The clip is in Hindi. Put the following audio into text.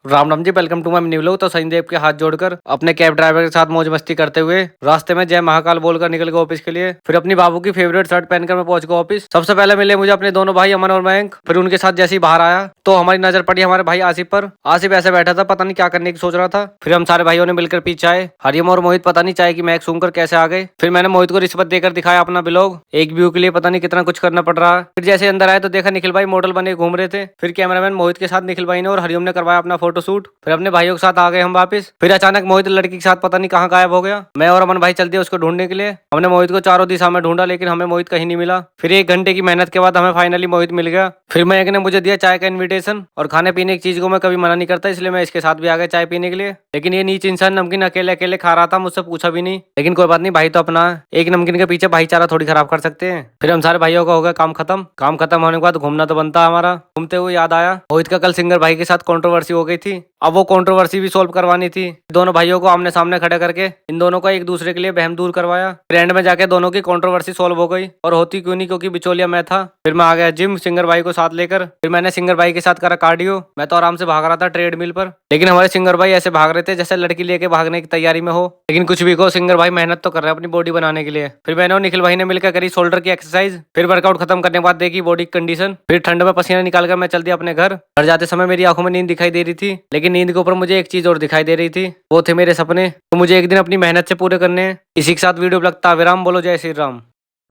Ram Ram ji, welcome to my new vlog. तो संजय के हाथ जोड़कर अपने कैब ड्राइवर के साथ मौज मस्ती करते हुए रास्ते में जय महाकाल बोलकर निकल गए ऑफिस के लिए। फिर अपनी बाबू की फेवरेट शर्ट पहनकर मैं पहुंच गया ऑफिस। सबसे पहले मिले मुझे अपने दोनों भाई अमन और मयंक। फिर उनके साथ जैसे ही बाहर आया तो हमारी नजर पड़ी हमारे भाई आसिफ पर। आसिफ ऐसे बैठा था, पता नहीं क्या करने की सोच रहा था। फिर हम सारे भाइयों ने मिलकर पीछे आए। हरियम और मोहित पता नहीं चाय की महक सूंघकर कैसे आ गए। फिर मैंने मोहित को रिश्वत देकर दिखाया अपना ब्लॉग। एक व्यू के लिए पता नहीं कितना कुछ करना पड़ रहा है। फिर जैसे अंदर आए तो देखा निखिल भाई मॉडल बने घूम रहे थे। फिर कैमरामैन मोहित के साथ निखिल भाई ने और हरियम ने करवाया अपना फोटो शूट। फिर अपने भाइयों के साथ आ गए हम वापस। फिर अचानक मोहित लड़की के साथ पता नहीं कहाँ गायब हो गया। मैं और अमन भाई चल दिए उसको ढूंढने के लिए। हमने मोहित को चारों दिशा में ढूंढा लेकिन हमें मोहित कहीं नहीं मिला। फिर 1 घंटे की मेहनत के बाद हमें फाइनली मोहित मिल गया। फिर मयंक ने मुझे दिया चाय का इन्विटेशन। और खाने पीने की चीज को मैं कभी मना नहीं करता, इसलिए मैं इसके साथ भी आ गया चाय पीने के लिए। लेकिन ये नीच इंसान नमकीन अकेले अकेले खा रहा था, मुझसे पूछा भी नहीं। लेकिन कोई बात नहीं, भाई तो अपना है। एक नमकीन के पीछे भाईचारा थोड़ी खराब कर सकते हैं। फिर हम सारे भाइयों का हो गया काम खत्म। काम खत्म होने के बाद घूमना तो बनता है हमारा। घूमते हुए याद आया मोहित का कल सिंगर भाई के साथ कंट्रोवर्सी हो गई थी। अब वो कंट्रोवर्सी भी सॉल्व करवानी थी। दोनों भाइयों को आमने सामने खड़े करके इन दोनों का एक दूसरे के लिए बहम दूर करवाया। फिर एंड में जाके दोनों की कंट्रोवर्सी सॉल्व हो गई। और होती क्यों नहीं, क्योंकि बिचौलिया मैं था। फिर मैं आ गया जिम सिंगर भाई को साथ लेकर। फिर मैंने सिंगर भाई के साथ करा कार्डियो। मैं तो आराम से भाग रहा था ट्रेडमिल पर। लेकिन हमारे सिंगर भाई ऐसे भाग रहे थे जैसे लड़की लेके भागने की तैयारी में हो। लेकिन कुछ भी कहो, सिंगर भाई मेहनत तो कर रहे हैं अपनी बॉडी बनाने के लिए। फिर मैंने और निखिल भाई ने मिलकर करी शोल्डर की एक्सरसाइज। फिर वर्कआउट खत्म करने के बाद देखी बॉडी की कंडीशन। फिर ठंड में पसीना निकालकर मैं चल दिया अपने घर। घर जाते समय मेरी आंखों में नींद दिखाई दे रही थी, लेकिन नींद के ऊपर मुझे एक चीज और दिखाई दे रही थी, वो थे मेरे सपने। तो मुझे एक दिन अपनी मेहनत से पूरे करने हैं। इसी के साथ वीडियो लगता है विराम। बोलो जय श्री राम।